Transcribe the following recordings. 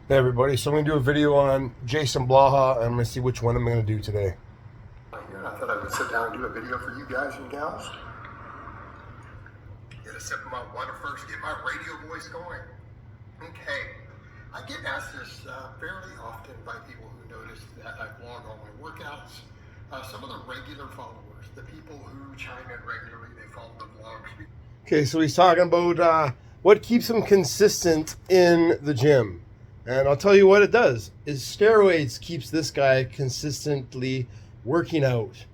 Hey everybody, so I'm going to do a video on Jason Blaha, and I'm going to see which one I'm going to do today. Here, and I thought I would sit down and do a video for you guys and gals. Get a sip of my water first, get my radio voice going. Okay, I get asked this fairly often by people who notice that I vlog all my workouts. Some of the regular followers, the people who chime in regularly, they follow the vlogs. Okay, so he's talking about what keeps him consistent in the gym. And I'll tell you what it does, is steroids keeps this guy consistently working out,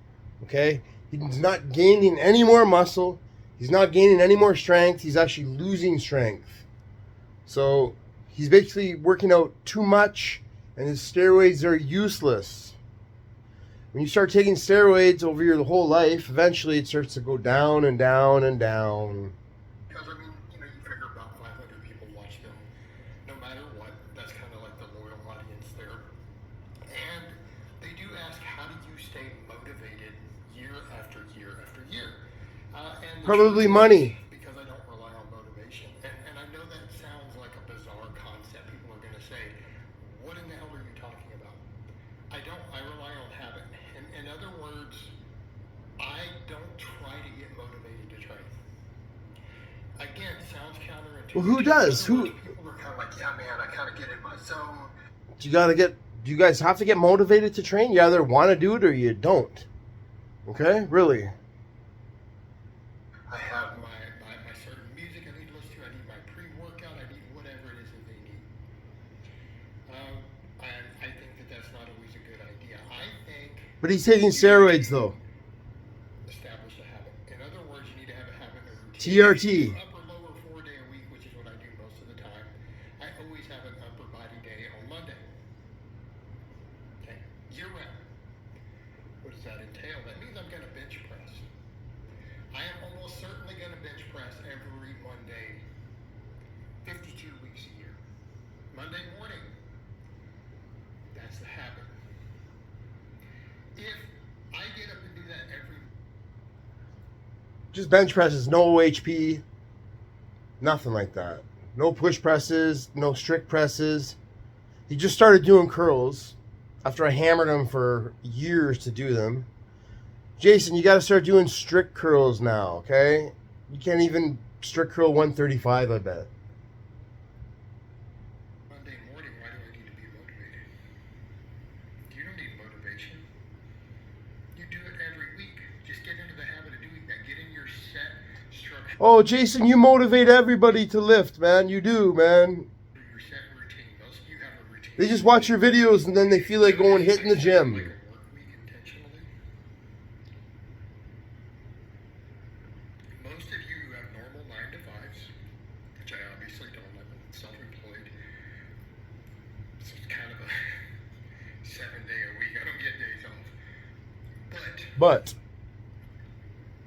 okay? He's not gaining any more muscle. He's not gaining any more strength. He's actually losing strength. So he's basically working out too much, and his steroids are useless. When you start taking steroids over your whole life, eventually it starts to go down and down and down. Because, I mean, you figure about 500 people watch them no matter what. That's kind of like the loyal audience there. And they do ask, how do you stay motivated year after year after year? Probably money. Because I don't rely on motivation. And I know that sounds like a bizarre concept. People are going to say, what in the hell are you talking about? I rely on habit. In other words, I don't try to get motivated to train. Again, sounds counterintuitive. Well, who does? People are kind of like, yeah, man, I kind of get in my zone. Do you guys have to get motivated to train? You either want to do it or you don't. Okay? Really? I have my certain music I need to listen to. I need my pre-workout. I need whatever it is that they need. I think that that's not always a good idea. I think... But he's taking steroids, though. Establish a habit. In other words, you need to have a habit of routine. TRT. Upper, lower, 4-day a week, which is what I do most of the time. I always have an upper body day on Monday. Okay, year round. What does that entail? That means I'm going to bench press. I am almost certainly going to bench press every Monday, 52 weeks a year. Monday morning. That's the habit. If I get up and do that every... Just bench presses, no OHP, nothing like that. No push presses, no strict presses. He just started doing curls after I hammered him for years to do them. Jason, you got to start doing strict curls now, okay? You can't even strict curl 135, I bet. Monday morning, why do I need to be motivated? You don't need motivation. You do it every week. Just get into the habit of doing that. Get in your set structure. Oh, Jason, you motivate everybody to lift, man. You do, man. Your set routine. Most of you have a routine. They just watch your videos and then they feel like going hitting the gym. Like a work week intentionally. Most of you who have normal 9-to-5s, which I obviously don't. I'm self-employed. So it's kind of a 7-day a week. I don't get days off. But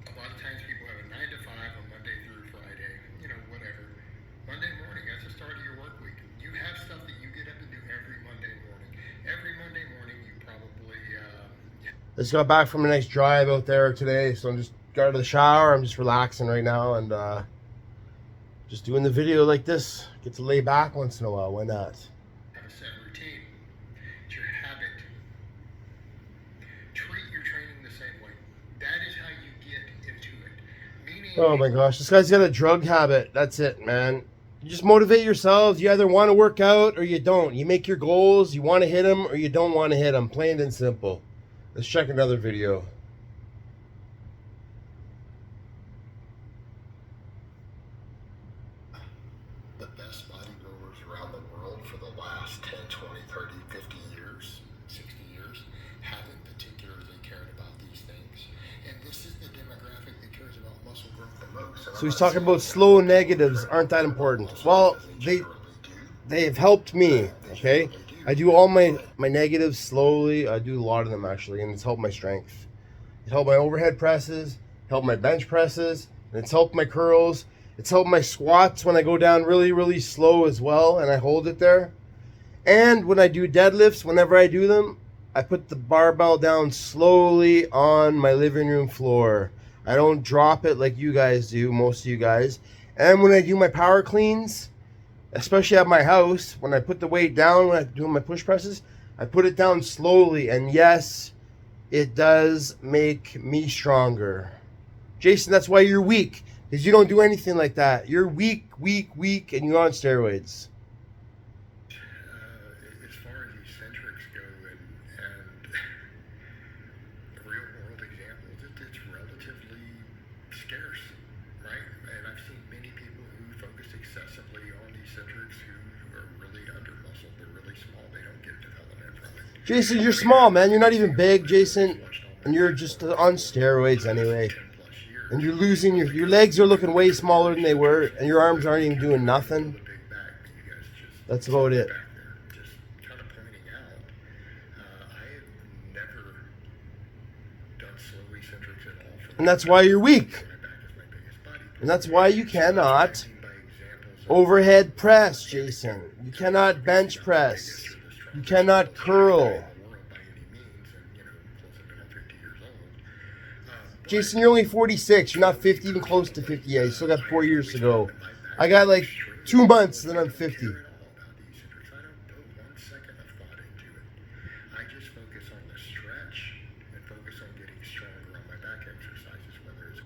A lot of times people have a 9-to-5 on Monday through Friday, whatever. Monday morning, that's the start of your work week. You have stuff that you get up and do every Monday morning. Every Monday morning, you probably, I just got back from a nice drive out there today, so I'm just got out of the shower. I'm just relaxing right now and just doing the video like this. Get to lay back once in a while. Why not? have a set routine. It's your habit. Treat your training the same way. That is how you get into it. Meaning, Oh my gosh, this guy's got a drug habit. That's it, man. You just motivate yourselves. You either want to work out or you don't. You make your goals. You want to hit them or you don't want to hit them. Plain and simple. Let's check another video. the best bodybuilders around the world for the last 10, 20, 30, 50 years, 60 years, haven't particularly cared about these things. And this is the demographic that cares about muscle growth the most. So he's talking about slow negatives aren't that important. Well, they've helped me, okay? I do all my negatives slowly. I do a lot of them actually, and it's helped my strength. It helped my overhead presses, helped my bench presses, and it's helped my curls. It's helped my squats when I go down really, really slow as well, and I hold it there. And when I do deadlifts, whenever I do them, I put the barbell down slowly on my living room floor. I don't drop it like you guys do, most of you guys. And when I do my power cleans, especially at my house, when I put the weight down, when I'm doing my push presses, I put it down slowly. And yes, it does make me stronger. Jason, that's why you're weak. Because you don't do anything like that. You're weak, and you're on steroids. As far as eccentrics go and real world examples, it's relatively scarce, right? And I've seen many people who focus excessively on eccentrics who are really under muscled. They're really small. They don't get development from it. Jason, you're small, man. You're not even big, Jason. And you're just on steroids anyway. And you're losing your legs are looking way smaller than they were, and your arms aren't even doing nothing. That's about it. Just kind of pointing out, I have never done slow eccentrics at all. And that's why you're weak. And that's why you cannot overhead press, Jason. You cannot bench press. You cannot curl. Jason, you're only 46. You're not 50, even close to 50 yet. You still got 4 years to go. I got like 2 months, then I'm 50. I don't put 1 second of thought into it. I just focus on the stretch and focus on getting stronger on my back exercises, whether it's...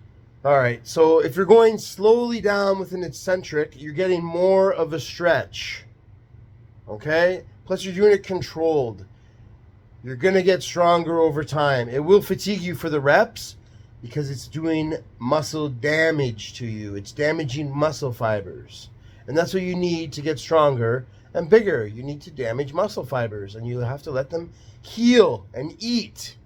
All right, so if you're going slowly down with an eccentric, you're getting more of a stretch. Okay? Plus, you're doing it controlled. You're going to get stronger over time. It will fatigue you for the reps, because it's doing muscle damage to you. It's damaging muscle fibers. And that's what you need to get stronger and bigger. You need to damage muscle fibers, and you have to let them heal and eat.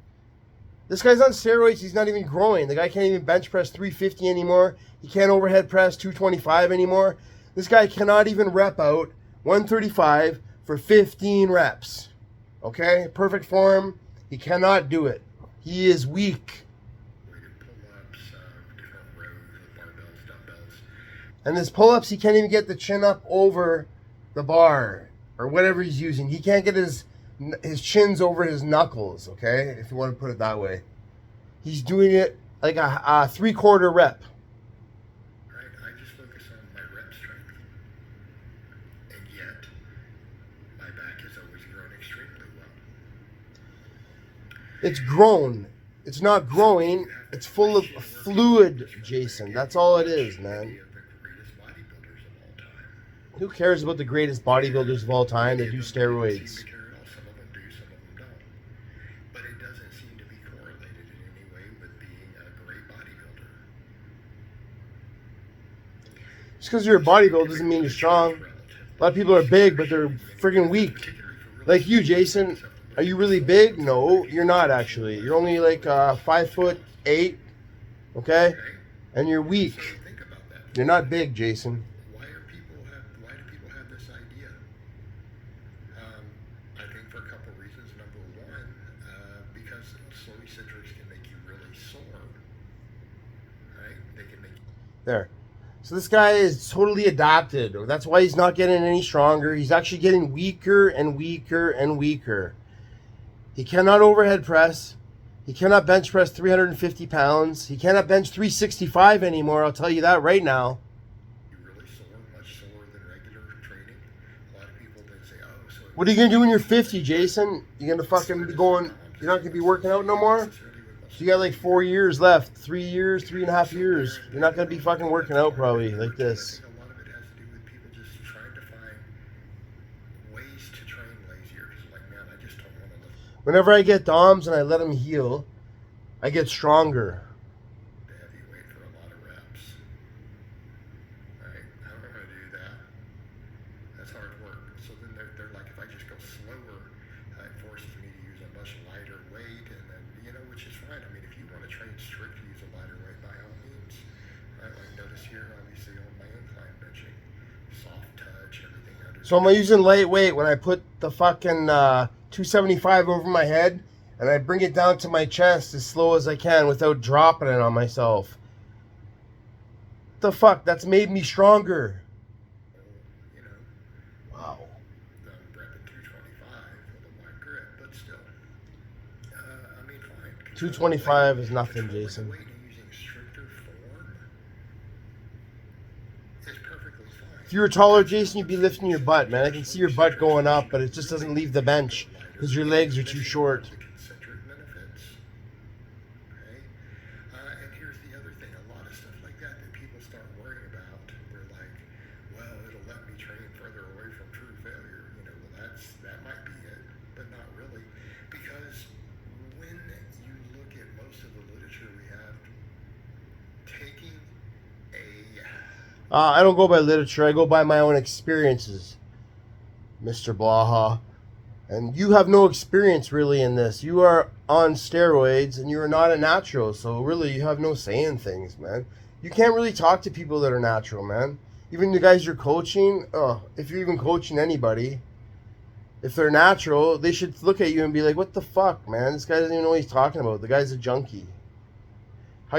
This guy's on steroids. He's not even growing. The guy can't even bench press 350 anymore. He can't overhead press 225 anymore. This guy cannot even rep out 135 for 15 reps. Okay? Perfect form. He cannot do it. He is weak. And his pull-ups, he can't even get the chin up over the bar or whatever he's using. He can't get his chins over his knuckles, okay, if you want to put it that way. He's doing it like a 3/4 rep. Right, I just focus on my rep strength. And yet, my back has always grown extremely well. It's grown. It's not growing. It's full of fluid, Jason. That's all it is, man. Who cares about the greatest bodybuilders of all time that do steroids? Some of them do, some of them don't. But it doesn't seem to be correlated in any way with being a great bodybuilder. Just because you're a bodybuilder doesn't mean you're strong. A lot of people are big, but they're friggin' weak. Like you, Jason. Are you really big? No, you're not actually. You're only like 5'8", okay? And you're weak. You're not big, Jason. Why do people have this idea? I think for a couple of reasons. Number one, because slow eccentrics can make you really sore. Right? They can make There. So this guy is totally adapted. That's why he's not getting any stronger. He's actually getting weaker and weaker and weaker. He cannot overhead press. He cannot bench press 350 pounds. He cannot bench 365 anymore. I'll tell you that right now. really sore, much sore than regular training. A lot of people then say, oh, so... What are you going to do when you're 50, Jason? You're going to fucking be going... You're not going to be working out no more? So you got like 4 years left. 3 years, 3.5 years. You're not going to be fucking working out probably like this. I think a lot of it has to do with people just trying to find ways to train lazier. Because like, man, I just don't want to lift Whenever I get DOMs and I let them heal, I get stronger. the heavy weight for a lot of reps. Right? I don't want to do that. That's hard work. So then they're like, if I just go slower, it forces me to use a much lighter weight, and then, you know, which is fine. I mean, if you want to train strict, use a lighter weight by all means. Right? Like notice here, obviously on my incline benching, soft touch, everything under. So I'm using lightweight when I put the fucking 275 over my head, and I bring it down to my chest as slow as I can without dropping it on myself. The fuck? That's made me stronger. You know, Wow. I'm repping 225 with a wide grip, but still. I mean, fine. 225 is nothing, Controlling Jason. weight and using stricter form is perfectly fine. If you were taller, Jason, you'd be lifting your butt, man. I can see your butt going up, but it just doesn't leave the bench because your legs are too short. The concentric benefits. Okay? And here's the other thing, a lot of stuff like that people start worrying about. They're like, well, it'll let me train further away from true failure. You know, well, that might be it, but not really. Because when you look at most of the literature we have, taking I don't go by literature. I go by my own experiences, Mr. Blaha. And you have no experience really in this. You are on steroids and you are not a natural. So really you have no say in things, man. You can't really talk to people that are natural, man. Even the guys you're coaching, if you're even coaching anybody, if they're natural, they should look at you and be like, what the fuck, man? This guy doesn't even know what he's talking about. The guy's a junkie. How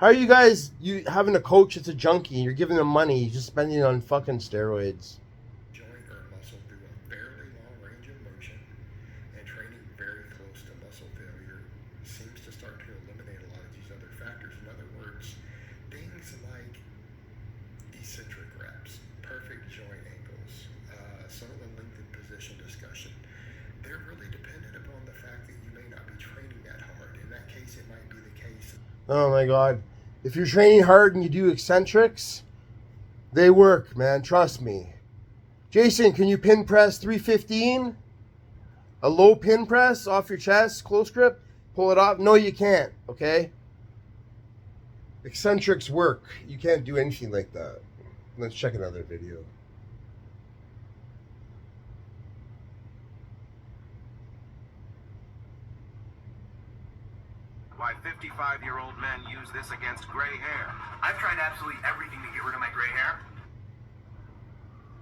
are you guys having a coach that's a junkie? You're giving them money, you're just spending it on fucking steroids. Joint or muscle through a fairly long range of motion, and training very close to muscle failure seems to start to eliminate a lot of these other factors. In other words, things like eccentric reps, perfect joint angles, some of the lengthened position discussion, they're really dependent upon the fact that you may not be training that hard. In that case, it might be the case. Oh my God. If you're training hard and you do eccentrics, they work, man. Trust me. Jason, can you pin press 315? A low pin press off your chest, close grip? Pull it off? No, you can't, okay? Eccentrics work. You can't do anything like that. Let's check another video. Why 55-year-old men use this against gray hair. I've tried absolutely everything to get rid of my gray hair.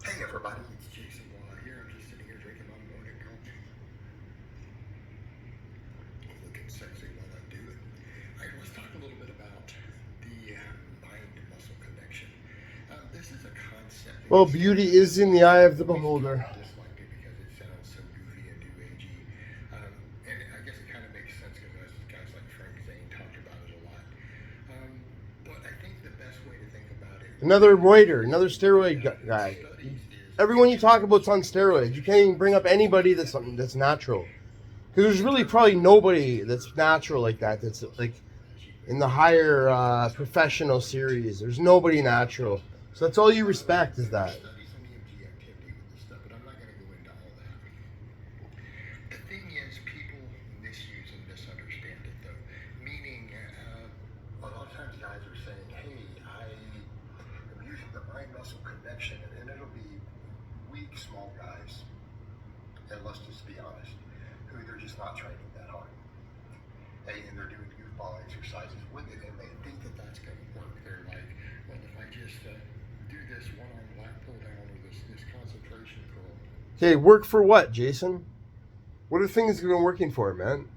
Hey everybody, it's Jason Blaha here. I'm just sitting here drinking my morning coffee. Looking sexy while I do it. Alright, let's talk a little bit about the mind-muscle connection. This is a concept. Well, beauty is in the eye of the beholder. Dislike it because it sounds so goofy and new agey. And I guess it kind of makes sense because guys like Frank Zane talked about it a lot. But I think the best way to think about it. Another roider, another steroid guy. Everyone you talk about's on steroids. You can't even bring up anybody that's natural. Because there's really probably nobody that's natural like that. That's like in the higher professional series. There's nobody natural. So that's all you respect is that. Studies on EMG activity with this stuff, but I'm not going to go into all that. The thing is, people misuse and misunderstand it, though. Meaning, a lot of times guys are saying, hey, I'm using the mind-muscle connection, and it'll be weak, small guys, and let's just be honest, who they're just not training that hard. And they're doing goofball exercises with it, and they think that that's going to work. They're like, well, if I just do this one-arm lat pull down or this concentration curl. Okay, work for what, Jason? What are things you've been working for, man?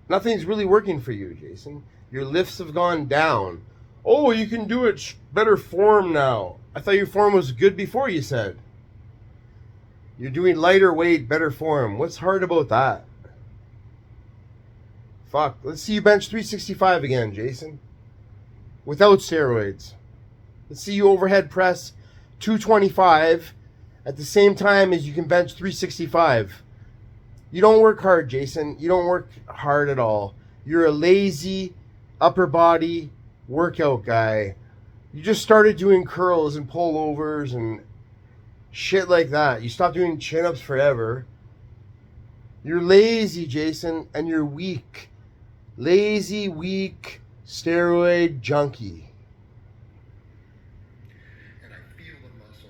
Nothing's really working for you, Jason. Your lifts have gone down. Oh, you can do it better form now. I thought your form was good before, you said. You're doing lighter weight, better form. What's hard about that? Fuck. Let's see you bench 365 again, Jason. Without steroids. Let's see you overhead press 225 at the same time as you can bench 365. You don't work hard, Jason. You don't work hard at all. You're a lazy upper body workout guy. You just started doing curls and pullovers and shit like that. You stopped doing chin-ups forever. You're lazy, Jason, and you're weak. Lazy, weak, steroid junkie. And I feel the muscle,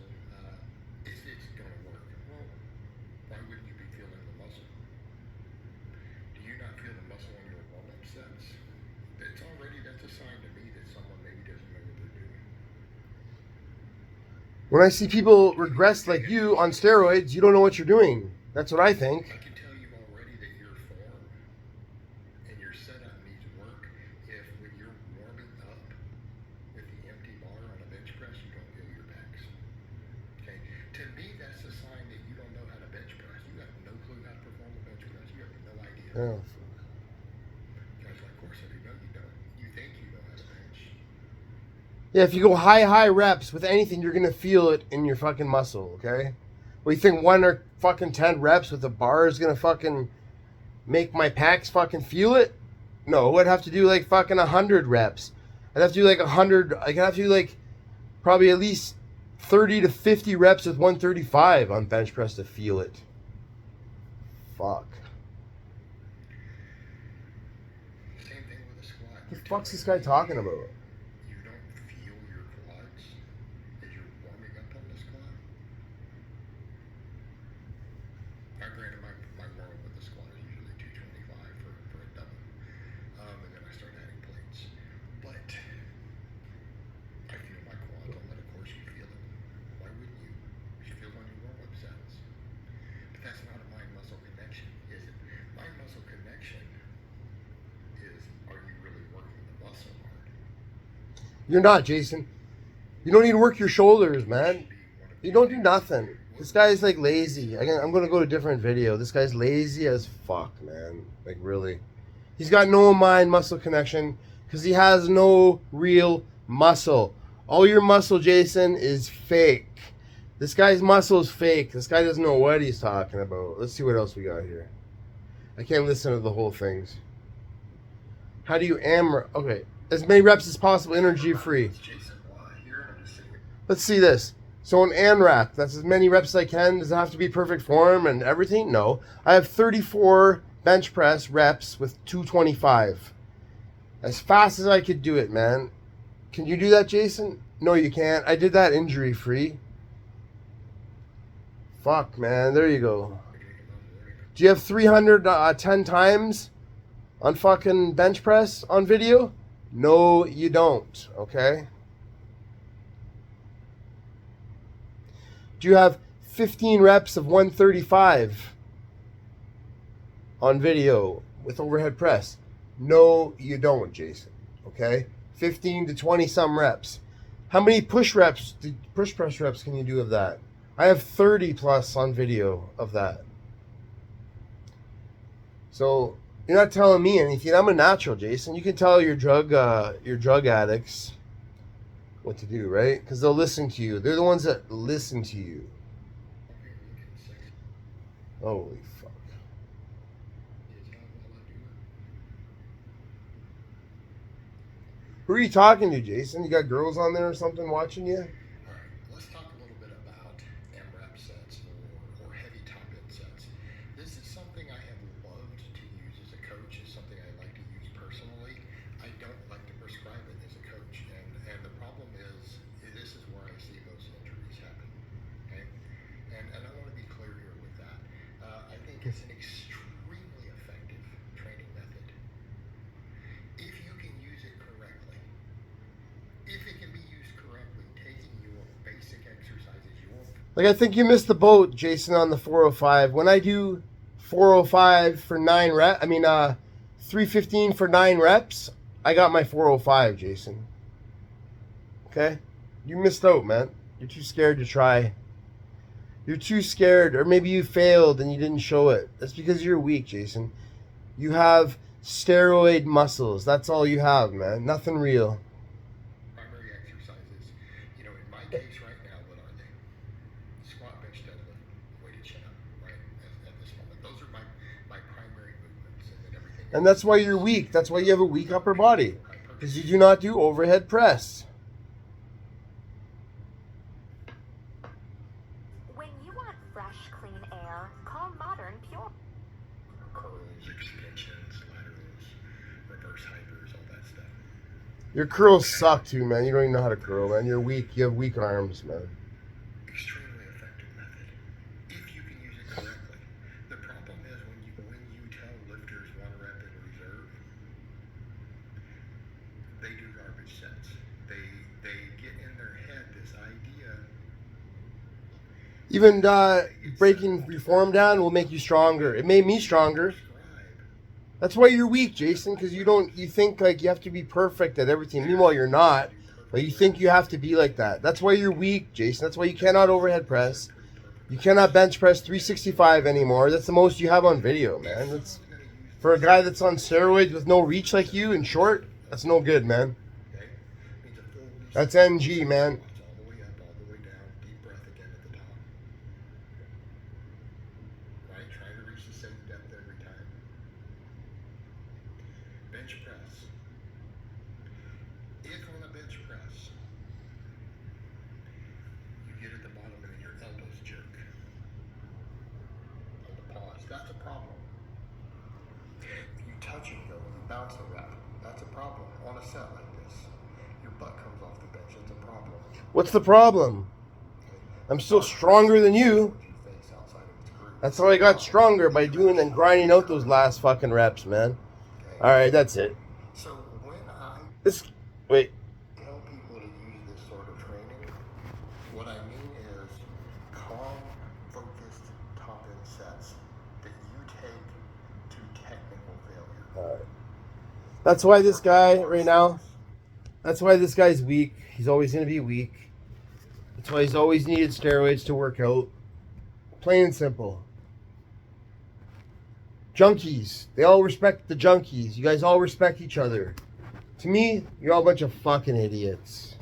it's going to work. Well, why wouldn't you be feeling the muscle? Do you not feel the muscle on your warm-up sets? That's a sign to me that someone maybe doesn't know what they're doing. When I see people regress like you on steroids, you don't know what you're doing. That's what I think. I can tell you already that your form and your setup needs work if when you're warming up with the empty bar on a bench press, you don't feel your pecs. Okay? To me, that's a sign that you don't know how to bench press. You have no clue how to perform a bench press. You have no idea. Yeah. Guys like, of course, I do know you don't. You think you know how to bench. Yeah, if you go high reps with anything, you're going to feel it in your fucking muscle, okay? Well, you think 1 or fucking 10 reps with a bar is going to fucking make my pecs fucking feel it? No, I'd have to do like fucking 100 reps. I'd have to do like 100, I'd have to do like probably at least 30 to 50 reps with 135 on bench press to feel it. Fuck. Same thing with a squat. What the fuck's this guy talking about? You don't feel your quads as you're warming up on the squat. Granted, my warm up with the squat is usually 225 for a double. And then I start adding plates. But I feel my quads, and of course you feel it. Why wouldn't you? You feel it on your warm up sets. But that's not a mind muscle connection, is it? Mind muscle connection is, are you really working the muscle hard? You're not, Jason. You don't need to work your shoulders, man. You don't do nothing. This guy's like lazy. I'm going to go to a different video. This guy's lazy as fuck, man. Like, really. He's got no mind muscle connection because he has no real muscle. All your muscle, Jason, is fake. This guy's muscle is fake. This guy doesn't know what he's talking about. Let's see what else we got here. I can't listen to the whole things. How do you okay, as many reps as possible, energy free. Let's see this. So an AMRAP, that's as many reps as I can. Does it have to be perfect form and everything? No. I have 34 bench press reps with 225. As fast as I could do it, man. Can you do that, Jason? No, you can't. I did that injury free. Fuck, man. There you go. Do you have 310 times on fucking bench press on video? No, you don't. Okay? Do you have 15 reps of 135 on video with overhead press? No, you don't, Jason. Okay? 15 to 20 some reps. How many push press reps can you do of that? I have 30 plus on video of that. So you're not telling me anything. I'm a natural, Jason. You can tell your drug addicts what to do, right? Because they'll listen to you. They're the ones that listen to you. Holy fuck. Who are you talking to, Jason? You got girls on there or something watching you? All right, let's talk a little bit about AMRAP sets or heavy top-end sets. This is something I have loved to use as a coach. It's something I like to use personally. I don't like to prescribe it as a coach. And the problem is, this is where I see most injuries happen. Okay? And I want to be clear here with that. I think it's an extremely effective training method. If you can use it correctly, if it can be used correctly, taking your basic exercises, Like, I think you missed the boat, Jason, on the 405. When I do 405 for 9 reps, 315 for 9 reps, I got my 405, Jason. Okay? You missed out, man. You're too scared to try. You're too scared, or maybe you failed and you didn't show it. That's because you're weak, Jason. You have steroid muscles. That's all you have, man. Nothing real. primary exercises, in my case right now, what are they? Squat, bench, deadlift, weighted chin up, right? At this moment, those are my primary movements, and then everything. And that's why you're weak. That's why you have a weak upper body. Because you do not do overhead press. When you want fresh, clean air, call Modern Pure. Curls, extensions, laterals, reverse hypers, all that stuff. Your curls suck too, man. You don't even know how to curl, man. You're weak. You have weak arms, man. Extremely effective method if you can use it correctly. The problem is when you tell lifters 1 rep in reserve, they do garbage sets. They get in their head this idea. Even breaking your form down will make you stronger. It made me stronger. That's why you're weak, Jason, because you think like you have to be perfect at everything. Meanwhile, you're not. But you think you have to be like that. That's why you're weak, Jason. That's why you cannot overhead press. You cannot bench press 365 anymore. That's the most you have on video, man. That's for a guy that's on steroids with no reach like you and short. That's no good, man. Okay? Means a full That's NG, man. It's all the way up, all the way down. Deep breath again at the top. Right? Try to reach the same depth every time. Bench press. If on a bench press, you get at the bottom and then your elbows jerk. On the pause. That's a problem. If you touch and go, you bounce a rep. That's a problem. On a set like this, your butt comes off the bench. That's a problem. What's the problem? I'm still stronger than you. That's how I got stronger, by doing and grinding out those last fucking reps, man. All right, that's it. So when I Wait. tell people to use this sort of training, what I mean is calm, focused, top-end sets that you take to technical failure. All right. That's why this guy right now, that's why this guy's weak. He's always going to be weak. That's why he's always needed steroids to work out. Plain and simple. Junkies. They all respect the junkies. You guys all respect each other. To me, you're all a bunch of fucking idiots.